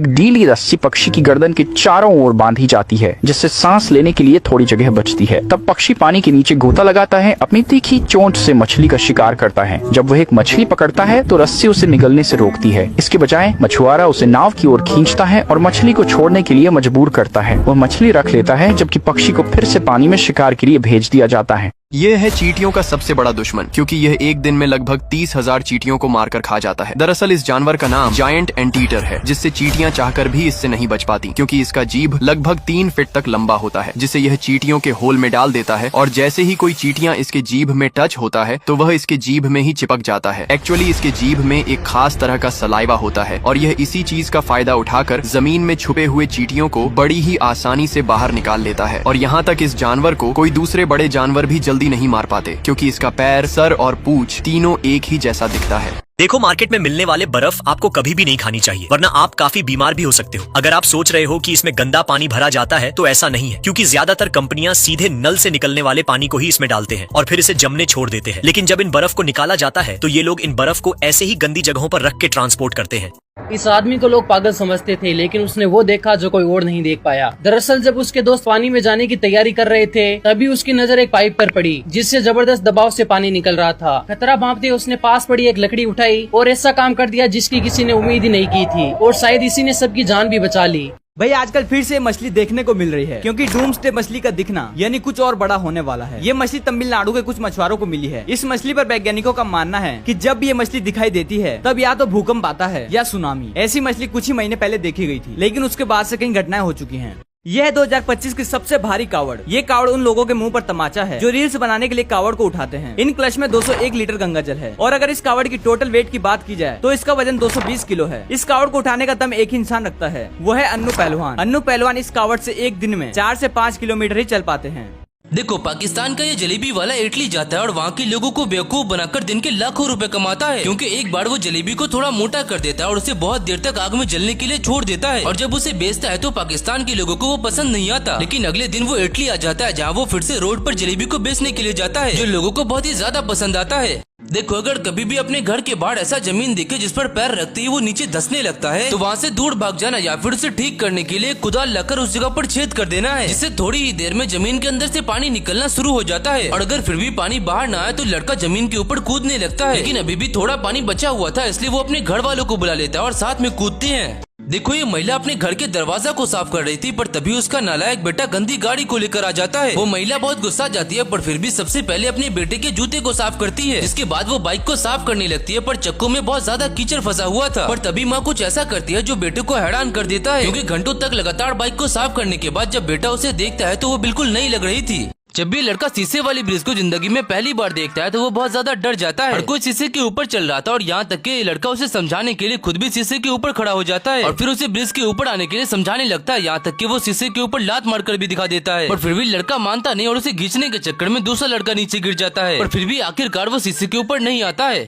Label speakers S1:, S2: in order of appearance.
S1: गीली रस्सी पक्षी की गर्दन के चारों ओर बांधी जाती है, जिससे सांस लेने के लिए थोड़ी जगह बचती है। तब पक्षी पानी के नीचे गोता लगाता है, अपनी तीखी चोंच से मछली का शिकार करता है। जब वह एक मछली पकड़ता है तो रस्सी उसे निगलने से रोकती है। इसके बजाय मछुआरा उसे नाव की ओर खींचता है और मछली को छोड़ने के लिए मजबूर करता है। वह मछली रख लेता है, जबकि पक्षी को फिर से पानी में शिकार के लिए भेज दिया जाता है।
S2: ये है चींटियों का सबसे बड़ा दुश्मन, क्योंकि यह एक दिन में लगभग 30,000 चींटियों को मारकर खा जाता है। दरअसल इस जानवर का नाम जायंट एंटीटर है, जिससे चींटियां चाहकर भी इससे नहीं बच पाती, क्योंकि इसका जीभ लगभग 3 फीट तक लंबा होता है, जिसे यह चींटियों के होल में डाल देता है। और जैसे ही कोई चींटियां इसके जीभ में टच होता है तो वह इसके जीभ में ही चिपक जाता है। एक्चुअली इसके जीभ में एक खास तरह का सलाइवा होता है और यह इसी चीज का फायदा उठाकर जमीन में छुपे हुए चींटियों को बड़ी ही आसानी से बाहर निकाल लेता है। और यहाँ तक इस जानवर को कोई दूसरे बड़े जानवर भी जल्दी नहीं मार पाते, क्योंकि इसका पैर, सर और पूंछ तीनों एक ही जैसा दिखता है।
S3: देखो, मार्केट में मिलने वाले बर्फ आपको कभी भी नहीं खानी चाहिए, वरना आप काफी बीमार भी हो सकते हो। अगर आप सोच रहे हो कि इसमें गंदा पानी भरा जाता है, तो ऐसा नहीं है, क्योंकि ज्यादातर कंपनियां सीधे नल से निकलने वाले पानी को ही इसमें डालते हैं और फिर इसे जमने छोड़ देते हैं। लेकिन जब इन बर्फ को निकाला जाता है तो ये लोग इन बर्फ को ऐसे ही गंदी जगहों पर रख के ट्रांसपोर्ट करते हैं।
S4: इस आदमी को लोग पागल समझते थे, लेकिन उसने वो देखा जो कोई और नहीं देख पाया। दरअसल जब उसके दोस्त पानी में जाने की तैयारी कर रहे थे, तभी उसकी नजर एक पाइप पर पड़ी, जिससे जबरदस्त दबाव से पानी निकल रहा था। खतरा भांपते उसने पास पड़ी एक लकड़ी उठाई और ऐसा काम कर दिया जिसकी किसी ने उम्मीद ही नहीं की थी, और शायद इसी ने सबकी जान भी बचा ली।
S5: भाई आजकल फिर से मछली देखने को मिल रही है, क्योंकि डूम्सडे मछली का दिखना यानी कुछ और बड़ा होने वाला है। ये मछली तमिलनाडु के कुछ मछुआरों को मिली है। इस मछली पर वैज्ञानिकों का मानना है कि जब ये मछली दिखाई देती है तब या तो भूकंप आता है या सुनामी। ऐसी मछली कुछ ही महीने पहले देखी गई थी, लेकिन उसके बाद से कई घटनाएं हो चुकी हैं। यह है 2025 की सबसे भारी कावड़। ये कावड़ उन लोगों के मुंह पर तमाचा है जो रील्स बनाने के लिए कावड़ को उठाते हैं। इन क्लच में 201 लीटर गंगा जल है, और अगर इस कावड़ की टोटल वेट की बात की जाए तो इसका वजन 220 किलो है। इस कावड़ को उठाने का दम एक ही इंसान रखता है, वो है अन्नू पहलवान। अन्नू पहलवान इस कावड़ से एक दिन में 4 से 5 किलोमीटर ही चल पाते हैं।
S6: देखो, पाकिस्तान का ये जलेबी वाला इटली जाता है और वहाँ के लोगों को बेवकूफ बनाकर दिन के लाखों रुपए कमाता है, क्योंकि एक बार वो जलेबी को थोड़ा मोटा कर देता है और उसे बहुत देर तक आग में जलने के लिए छोड़ देता है। और जब उसे बेचता है तो पाकिस्तान के लोगों को वो पसंद नहीं आता, लेकिन अगले दिन वो इटली आ जाता है, जहाँ वो फिर से रोड पर जलेबी को बेचने के लिए जाता है, जो लोगों को बहुत ही ज्यादा पसंद आता है। देखो, अगर कभी भी अपने घर के बाहर ऐसा जमीन देखे जिस पर पैर रखते ही वो नीचे धंसने लगता है, तो वहाँ से दूर भाग जाना या फिर उसे ठीक करने के लिए कुदाल लाकर उस जगह पर छेद कर देना है, जिससे थोड़ी ही देर में जमीन के अंदर से पानी निकलना शुरू हो जाता है। और अगर फिर भी पानी बाहर ना आए तो लड़का जमीन के ऊपर कूदने लगता है, लेकिन अभी भी थोड़ा पानी बचा हुआ था, इसलिए वो अपने घर वालों को बुला लेता है और साथ में कूदते हैं। देखो, ये महिला अपने घर के दरवाजा को साफ कर रही थी, पर तभी उसका नालायक बेटा गंदी गाड़ी को लेकर आ जाता है। वो महिला बहुत गुस्सा जाती है, पर फिर भी सबसे पहले अपने बेटे के जूते को साफ करती है। इसके बाद वो बाइक को साफ करने लगती है, पर चक्कों में बहुत ज्यादा कीचड़ फंसा हुआ था। पर तभी माँ कुछ ऐसा करती है जो बेटे को हैरान कर देता है, क्योंकि घंटों तक लगातार बाइक को साफ करने के बाद जब बेटा उसे देखता है तो वो बिल्कुल नई लग रही थी। जब भी लड़का शीशे वाली ब्रिज को जिंदगी में पहली बार देखता है तो वो बहुत ज्यादा डर जाता है। और कोई शीशे के ऊपर चल रहा था, और यहाँ तक कि लड़का उसे समझाने के लिए खुद भी शीशे के ऊपर खड़ा हो जाता है और फिर उसे ब्रिज के ऊपर आने के लिए समझाने लगता है। यहाँ तक कि वो शीशे के ऊपर लात मारकर भी दिखा देता है, पर फिर भी लड़का मानता नहीं और उसे खींचने के चक्कर में दूसरा लड़का नीचे गिर जाता है, पर फिर भी आखिरकार वो शीशे के ऊपर नहीं आता है।